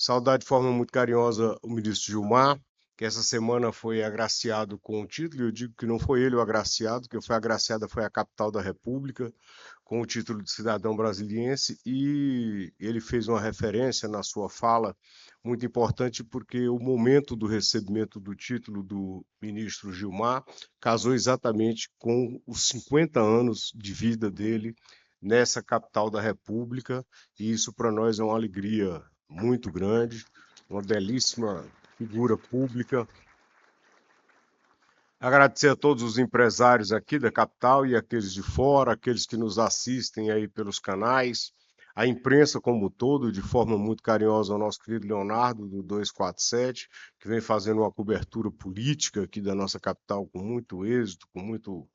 saudar de forma muito carinhosa o ministro Gilmar, que essa semana foi agraciado com o título, e eu digo que não foi ele o agraciado, que foi agraciada foi a capital da República, com o título de cidadão brasiliense, e ele fez uma referência na sua fala muito importante, porque o momento do recebimento do título do ministro Gilmar casou exatamente com os 50 anos de vida dele nessa capital da República, e isso para nós é uma alegria muito grande, uma belíssima figura pública. Agradecer a todos os empresários aqui da capital e aqueles de fora, aqueles que nos assistem aí pelos canais, a imprensa como um todo, de forma muito carinhosa ao nosso querido Leonardo, do 247, que vem fazendo uma cobertura política aqui da nossa capital com muito êxito, com muito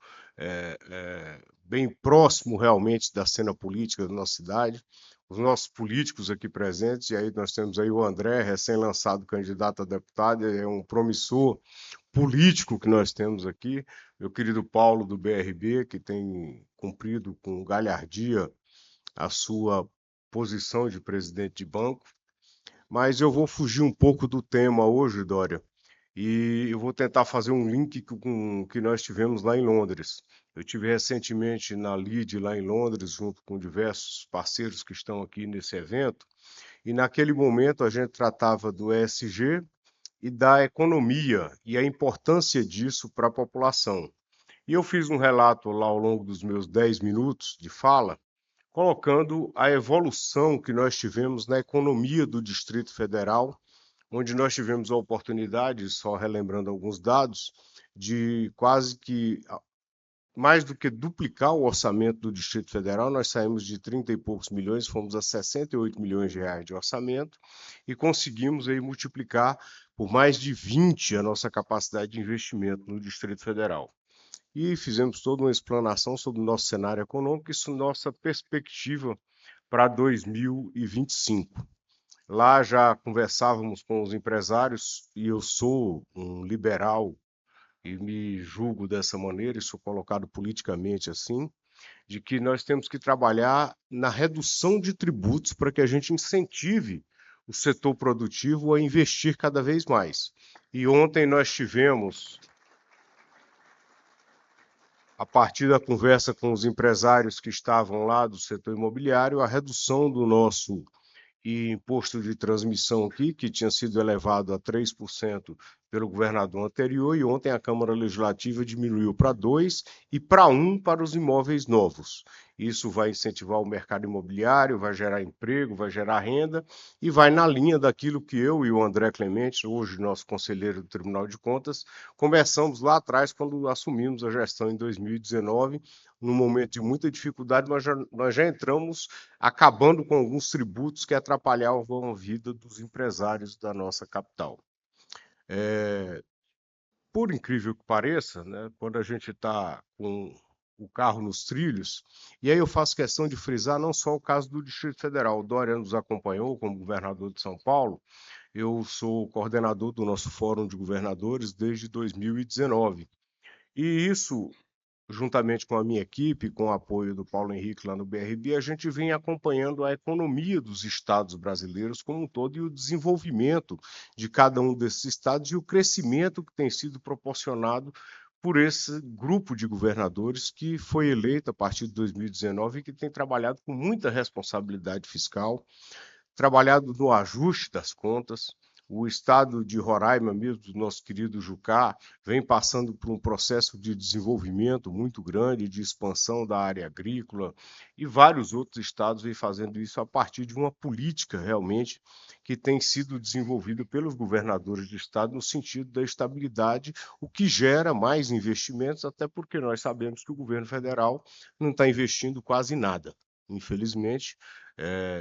bem próximo realmente da cena política da nossa cidade. Os nossos políticos aqui presentes, e aí nós temos aí o André, recém-lançado candidato a deputado, é um promissor político que nós temos aqui, meu querido Paulo do BRB, que tem cumprido com galhardia a sua posição de presidente de banco, mas eu vou fugir um pouco do tema hoje, Dória, e eu vou tentar fazer um link com o que nós tivemos lá em Londres. Eu tive recentemente na LIDE lá em Londres, junto com diversos parceiros que estão aqui nesse evento, e naquele momento a gente tratava do ESG e da economia e a importância disso para a população. E eu fiz um relato lá ao longo dos meus 10 minutos de fala, colocando a evolução que nós tivemos na economia do Distrito Federal, onde nós tivemos a oportunidade, só relembrando alguns dados, de quase que mais do que duplicar o orçamento do Distrito Federal. Nós saímos de 30 e poucos milhões, fomos a 68 milhões de reais de orçamento e conseguimos aí multiplicar por mais de 20 a nossa capacidade de investimento no Distrito Federal. E fizemos toda uma explanação sobre o nosso cenário econômico e nossa perspectiva para 2025. Lá já conversávamos com os empresários, e eu sou um liberal e me julgo dessa maneira, e sou colocado politicamente assim, de que nós temos que trabalhar na redução de tributos para que a gente incentive o setor produtivo a investir cada vez mais. E ontem nós tivemos, a partir da conversa com os empresários que estavam lá do setor imobiliário, a redução do nosso imposto de transmissão aqui, que tinha sido elevado a 3% pelo governador anterior, e ontem a Câmara Legislativa diminuiu para 2% e para 1% para os imóveis novos. Isso vai incentivar o mercado imobiliário, vai gerar emprego, vai gerar renda e vai na linha daquilo que eu e o André Clemente, hoje nosso conselheiro do Tribunal de Contas, conversamos lá atrás quando assumimos a gestão em 2019, num momento de muita dificuldade. Nós já entramos acabando com alguns tributos que atrapalhavam a vida dos empresários da nossa capital. Por incrível que pareça, né, quando a gente está com o carro nos trilhos, e aí eu faço questão de frisar não só o caso do Distrito Federal, o Dória nos acompanhou como governador de São Paulo, eu sou coordenador do nosso Fórum de Governadores desde 2019. E isso, juntamente com a minha equipe, com o apoio do Paulo Henrique lá no BRB, a gente vem acompanhando a economia dos estados brasileiros como um todo e o desenvolvimento de cada um desses estados e o crescimento que tem sido proporcionado por esse grupo de governadores que foi eleito a partir de 2019 e que tem trabalhado com muita responsabilidade fiscal, trabalhado no ajuste das contas. O estado de Roraima, mesmo do nosso querido Jucá, vem passando por um processo de desenvolvimento muito grande, de expansão da área agrícola, e vários outros estados vêm fazendo isso a partir de uma política realmente que tem sido desenvolvida pelos governadores do estado no sentido da estabilidade, o que gera mais investimentos, até porque nós sabemos que o governo federal não está investindo quase nada. Infelizmente,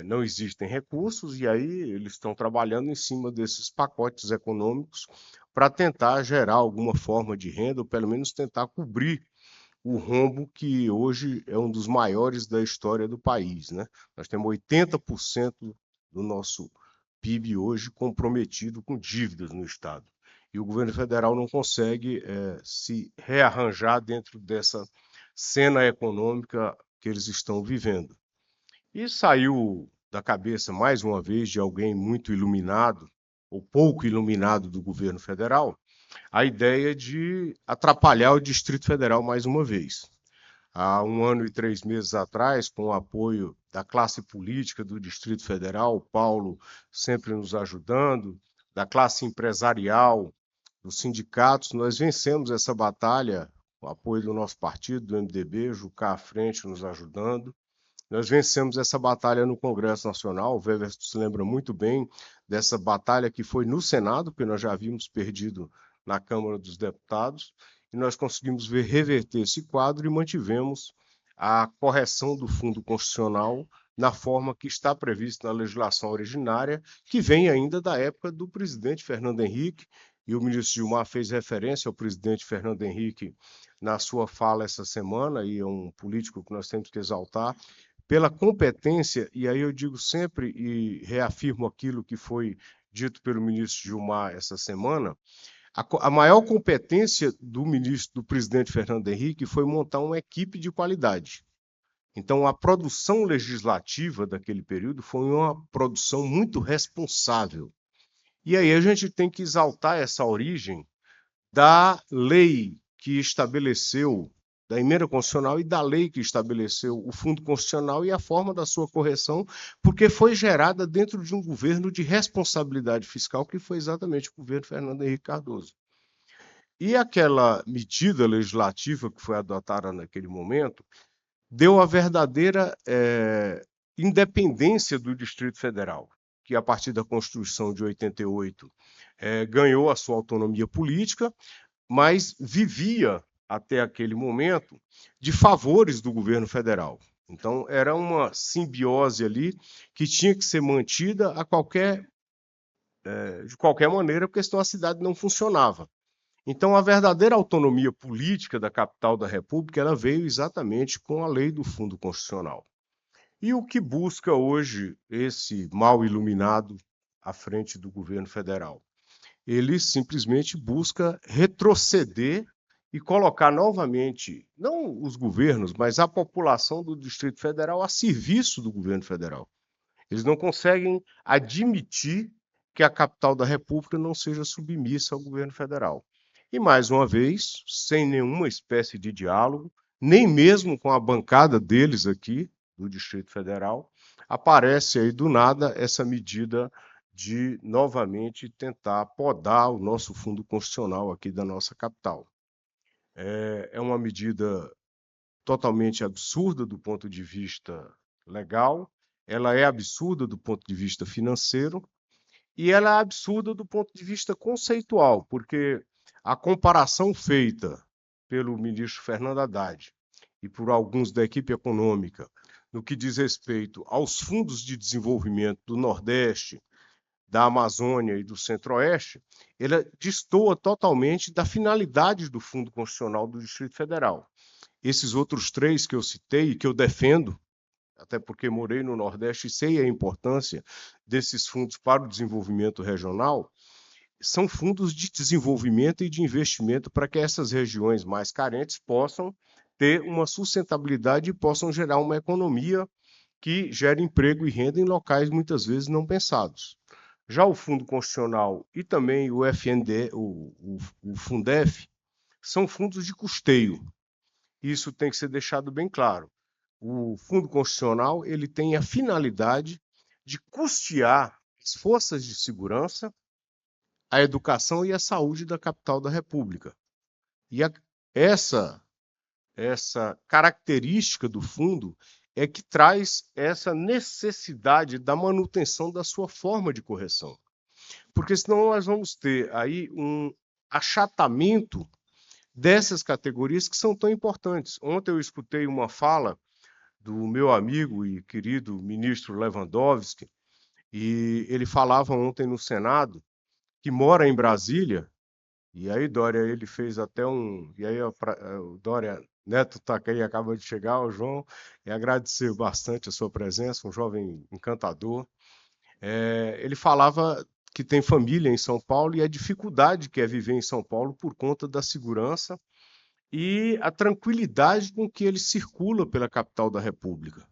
não existem recursos, e aí eles estão trabalhando em cima desses pacotes econômicos para tentar gerar alguma forma de renda, ou pelo menos tentar cobrir o rombo que hoje é um dos maiores da história do país, né? Nós temos 80% do nosso PIB hoje comprometido com dívidas no Estado. E o governo federal não consegue se rearranjar dentro dessa cena econômica que eles estão vivendo. E saiu da cabeça, mais uma vez, de alguém muito iluminado, ou pouco iluminado do governo federal, a ideia de atrapalhar o Distrito Federal mais uma vez. Há 1 ano e 3 meses atrás, com o apoio da classe política do Distrito Federal, o Paulo sempre nos ajudando, da classe empresarial, dos sindicatos, nós vencemos essa batalha, com o apoio do nosso partido, do MDB, Jucá à frente nos ajudando. Nós vencemos essa batalha no Congresso Nacional, o Weber se lembra muito bem dessa batalha que foi no Senado, porque nós já havíamos perdido na Câmara dos Deputados, e nós conseguimos reverter esse quadro e mantivemos a correção do Fundo Constitucional na forma que está prevista na legislação originária, que vem ainda da época do presidente Fernando Henrique, e o ministro Gilmar fez referência ao presidente Fernando Henrique na sua fala essa semana, e é um político que nós temos que exaltar, pela competência, e aí eu digo sempre e reafirmo aquilo que foi dito pelo ministro Gilmar essa semana, a maior competência do ministro, do presidente Fernando Henrique, foi montar uma equipe de qualidade. Então, a produção legislativa daquele período foi uma produção muito responsável. E aí a gente tem que exaltar essa origem da lei que estabeleceu, da emenda constitucional e da lei que estabeleceu o Fundo Constitucional e a forma da sua correção, porque foi gerada dentro de um governo de responsabilidade fiscal, que foi exatamente o governo Fernando Henrique Cardoso. E aquela medida legislativa que foi adotada naquele momento deu a verdadeira independência do Distrito Federal, que a partir da Constituição de 88 ganhou a sua autonomia política, mas vivia até aquele momento de favores do governo federal. Então, era uma simbiose ali que tinha que ser mantida de qualquer maneira, porque senão a cidade não funcionava. Então, a verdadeira autonomia política da capital da República ela veio exatamente com a lei do Fundo Constitucional. E o que busca hoje esse mal iluminado à frente do governo federal? Ele simplesmente busca retroceder e colocar novamente, não os governos, mas a população do Distrito Federal a serviço do governo federal. Eles não conseguem admitir que a capital da República não seja submissa ao governo federal. E, mais uma vez, sem nenhuma espécie de diálogo, nem mesmo com a bancada deles aqui, do Distrito Federal, aparece aí do nada essa medida de novamente tentar podar o nosso fundo constitucional aqui da nossa capital. É uma medida totalmente absurda do ponto de vista legal, ela é absurda do ponto de vista financeiro e ela é absurda do ponto de vista conceitual, porque a comparação feita pelo ministro Fernando Haddad e por alguns da equipe econômica no que diz respeito aos fundos de desenvolvimento do Nordeste, da Amazônia e do Centro-Oeste, ela destoa totalmente da finalidade do Fundo Constitucional do Distrito Federal. Esses outros três que eu citei e que eu defendo, até porque morei no Nordeste e sei a importância desses fundos para o desenvolvimento regional, são fundos de desenvolvimento e de investimento para que essas regiões mais carentes possam ter uma sustentabilidade e possam gerar uma economia que gere emprego e renda em locais muitas vezes não pensados. Já o Fundo Constitucional e também o FND, o Fundef, são fundos de custeio. Isso tem que ser deixado bem claro. O Fundo Constitucional ele tem a finalidade de custear as forças de segurança, a educação e a saúde da capital da República. E essa característica do fundo é que traz essa necessidade da manutenção da sua forma de correção. Porque senão nós vamos ter aí um achatamento dessas categorias que são tão importantes. Ontem eu escutei uma fala do meu amigo e querido ministro Lewandowski, e ele falava ontem no Senado que mora em Brasília, e aí Dória ele fez até um, e aí o Dória Neto está aqui, acaba de chegar, o João, e agradecer bastante a sua presença, um jovem encantador. Ele falava que tem família em São Paulo e a dificuldade que é viver em São Paulo por conta da segurança e a tranquilidade com que ele circula pela capital da República.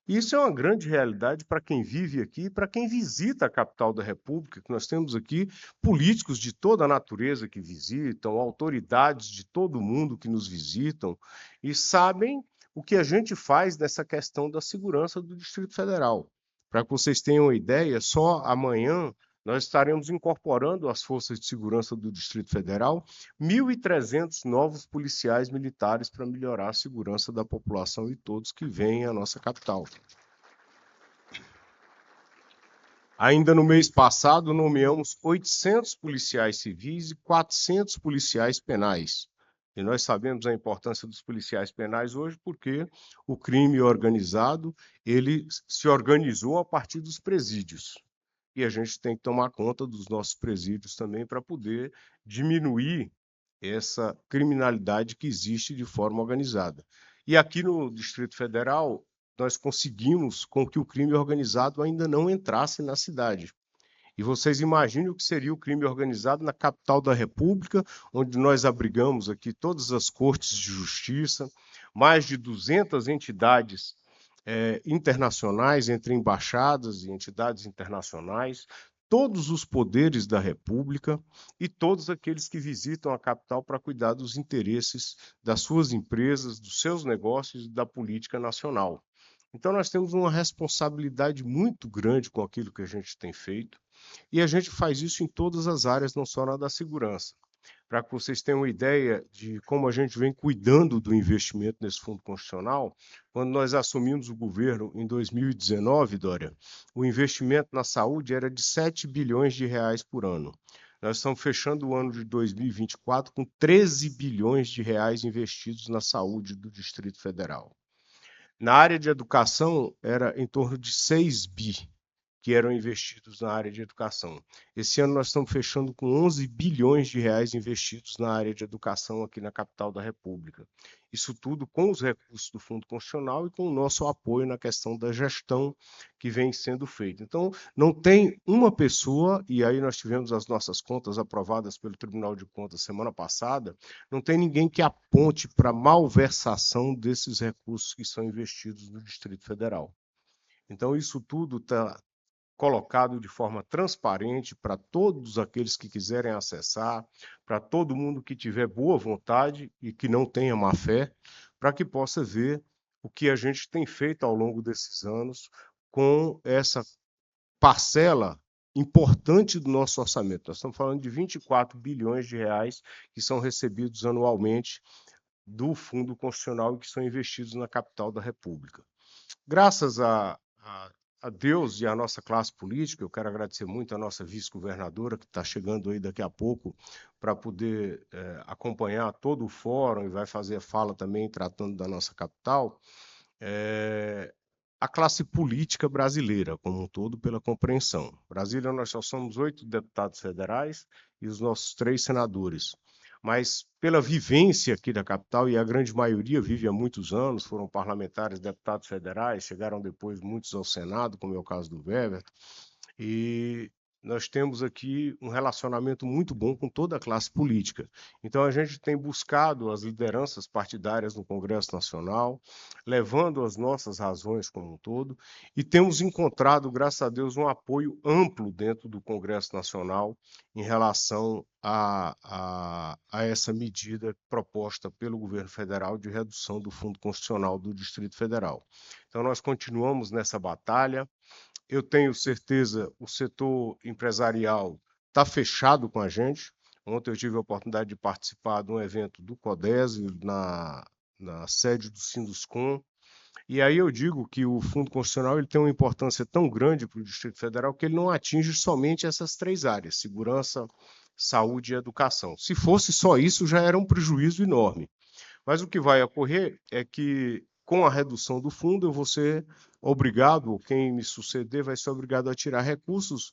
Isso é uma grande realidade para quem vive aqui e para quem visita a capital da República, que nós temos aqui políticos de toda a natureza que visitam, autoridades de todo o mundo que nos visitam e sabem o que a gente faz nessa questão da segurança do Distrito Federal. Para que vocês tenham uma ideia, só amanhã nós estaremos incorporando às forças de segurança do Distrito Federal 1.300 novos policiais militares para melhorar a segurança da população e todos que vêm à nossa capital. Ainda no mês passado, nomeamos 800 policiais civis e 400 policiais penais. E nós sabemos a importância dos policiais penais hoje porque o crime organizado, ele se organizou a partir dos presídios. E a gente tem que tomar conta dos nossos presídios também para poder diminuir essa criminalidade que existe de forma organizada. E aqui no Distrito Federal, nós conseguimos com que o crime organizado ainda não entrasse na cidade. E vocês imaginem o que seria o crime organizado na capital da República, onde nós abrigamos aqui todas as cortes de justiça, mais de 200 entidades internacionais, entre embaixadas e entidades internacionais, todos os poderes da República e todos aqueles que visitam a capital para cuidar dos interesses das suas empresas, dos seus negócios e da política nacional. Então, nós temos uma responsabilidade muito grande com aquilo que a gente tem feito e a gente faz isso em todas as áreas, não só na da segurança. Para que vocês tenham uma ideia de como a gente vem cuidando do investimento nesse fundo constitucional, quando nós assumimos o governo em 2019, Dória, o investimento na saúde era de 7 bilhões de reais por ano. Nós estamos fechando o ano de 2024 com 13 bilhões de reais investidos na saúde do Distrito Federal. Na área de educação, era em torno de 6 bi que eram investidos na área de educação. Esse ano nós estamos fechando com 11 bilhões de reais investidos na área de educação aqui na capital da República. Isso tudo com os recursos do Fundo Constitucional e com o nosso apoio na questão da gestão que vem sendo feita. Então, não tem uma pessoa, e aí nós tivemos as nossas contas aprovadas pelo Tribunal de Contas semana passada, não tem ninguém que aponte para malversação desses recursos que são investidos no Distrito Federal. Então, isso tudo está colocado de forma transparente para todos aqueles que quiserem acessar, para todo mundo que tiver boa vontade e que não tenha má fé, para que possa ver o que a gente tem feito ao longo desses anos com essa parcela importante do nosso orçamento. Nós estamos falando de 24 bilhões de reais que são recebidos anualmente do Fundo Constitucional e que são investidos na capital da República. Graças a Deus e à nossa classe política, eu quero agradecer muito a nossa vice-governadora, que está chegando aí daqui a pouco, para poder acompanhar todo o fórum e vai fazer fala também tratando da nossa capital, a classe política brasileira como um todo pela compreensão. Brasília, nós só somos 8 deputados federais e os nossos 3 senadores. Mas pela vivência aqui da capital, e a grande maioria vive há muitos anos, foram parlamentares, deputados federais, chegaram depois muitos ao Senado, como é o caso do Weber, e nós temos aqui um relacionamento muito bom com toda a classe política. Então, a gente tem buscado as lideranças partidárias no Congresso Nacional, levando as nossas razões como um todo, e temos encontrado, graças a Deus, um apoio amplo dentro do Congresso Nacional em relação a essa medida proposta pelo governo federal de redução do Fundo Constitucional do Distrito Federal. Então, nós continuamos nessa batalha. Eu tenho certeza, o setor empresarial está fechado com a gente. Ontem eu tive a oportunidade de participar de um evento do CODES na sede do Sinduscom. E aí eu digo que o Fundo Constitucional ele tem uma importância tão grande para o Distrito Federal que ele não atinge somente essas 3 áreas, segurança, saúde e educação. Se fosse só isso, já era um prejuízo enorme. Mas o que vai ocorrer é que, com a redução do fundo, eu vou ser obrigado, ou quem me suceder vai ser obrigado a tirar recursos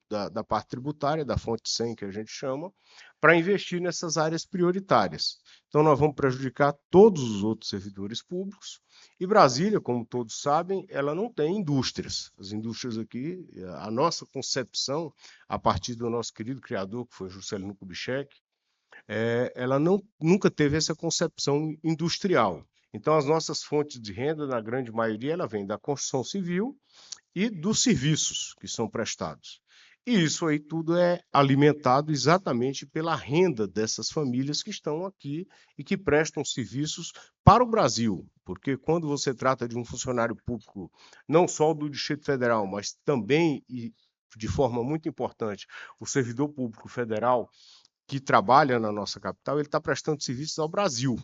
da parte tributária, da fonte 100, que a gente chama, para investir nessas áreas prioritárias. Então, nós vamos prejudicar todos os outros servidores públicos. E Brasília, como todos sabem, ela não tem indústrias. As indústrias aqui, a nossa concepção, a partir do nosso querido criador, que foi Juscelino Kubitschek, ela nunca teve essa concepção industrial. Então, as nossas fontes de renda, na grande maioria, ela vem da construção civil e dos serviços que são prestados. E isso aí tudo é alimentado exatamente pela renda dessas famílias que estão aqui e que prestam serviços para o Brasil. Porque quando você trata de um funcionário público, não só do Distrito Federal, mas também, e de forma muito importante, o servidor público federal que trabalha na nossa capital, ele está prestando serviços ao Brasil.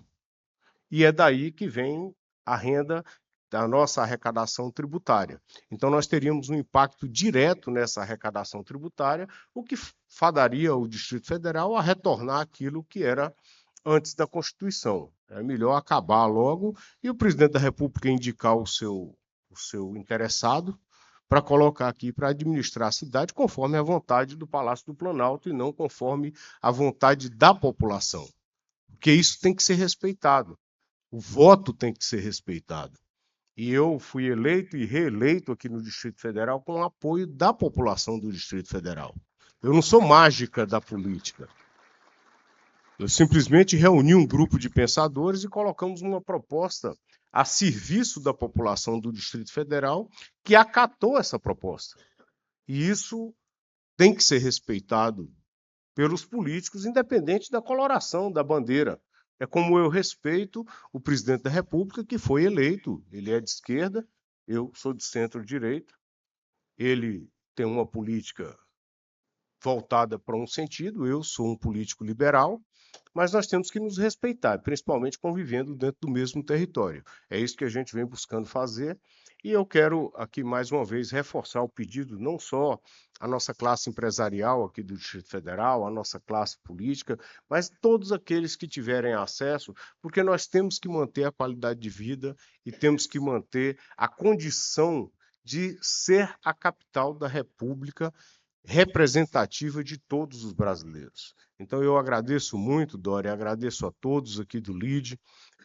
E é daí que vem a renda da nossa arrecadação tributária. Então, nós teríamos um impacto direto nessa arrecadação tributária, o que fadaria o Distrito Federal a retornar aquilo que era antes da Constituição. É melhor acabar logo e o presidente da República indicar o seu interessado para colocar aqui para administrar a cidade conforme a vontade do Palácio do Planalto e não conforme a vontade da população. Porque isso tem que ser respeitado. O voto tem que ser respeitado. E eu fui eleito e reeleito aqui no Distrito Federal com o apoio da população do Distrito Federal. Eu não sou mágica da política. Eu simplesmente reuni um grupo de pensadores e colocamos uma proposta a serviço da população do Distrito Federal que acatou essa proposta. E isso tem que ser respeitado pelos políticos, independente da coloração da bandeira. É como eu respeito o presidente da República, que foi eleito. Ele é de esquerda, eu sou de centro-direita. Ele tem uma política voltada para um sentido, eu sou um político liberal, mas nós temos que nos respeitar, principalmente convivendo dentro do mesmo território. É isso que a gente vem buscando fazer. E eu quero aqui mais uma vez reforçar o pedido, não só à nossa classe empresarial aqui do Distrito Federal, à nossa classe política, mas todos aqueles que tiverem acesso, porque nós temos que manter a qualidade de vida e temos que manter a condição de ser a capital da República representativa de todos os brasileiros. Então eu agradeço muito, Dória, agradeço a todos aqui do LIDE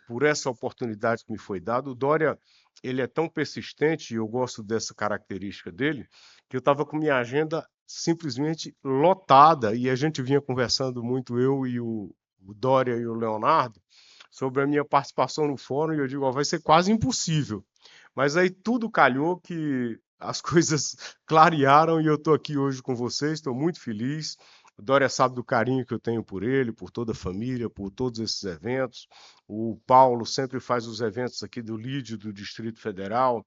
por essa oportunidade que me foi dada. O Dória, ele é tão persistente, e eu gosto dessa característica dele, que eu estava com minha agenda simplesmente lotada, e a gente vinha conversando muito, eu e o Dória e o Leonardo, sobre a minha participação no fórum, e eu digo, ó, vai ser quase impossível. Mas aí tudo calhou que as coisas clarearam e eu estou aqui hoje com vocês, estou muito feliz. O Dória sabe do carinho que eu tenho por ele, por toda a família, por todos esses eventos. O Paulo sempre faz os eventos aqui do LIDE do Distrito Federal,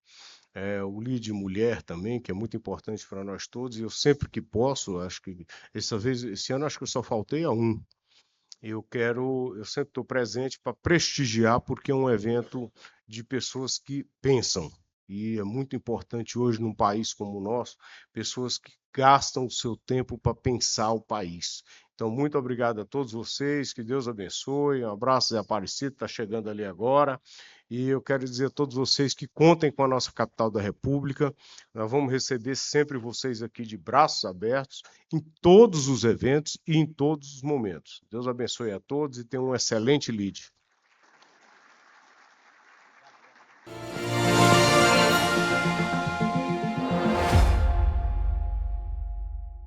o LIDE Mulher também, que é muito importante para nós todos. E eu sempre que posso, acho que esse ano acho que eu só faltei a um. Eu sempre estou presente para prestigiar, porque é um evento de pessoas que pensam. E é muito importante hoje, num país como o nosso, pessoas que gastam o seu tempo para pensar o país. Então, muito obrigado a todos vocês, que Deus abençoe. Um abraço, Zé Aparecido, está chegando ali agora. E eu quero dizer a todos vocês que contem com a nossa capital da República. Nós vamos receber sempre vocês aqui de braços abertos em todos os eventos e em todos os momentos. Deus abençoe a todos e tenham um excelente LIDE.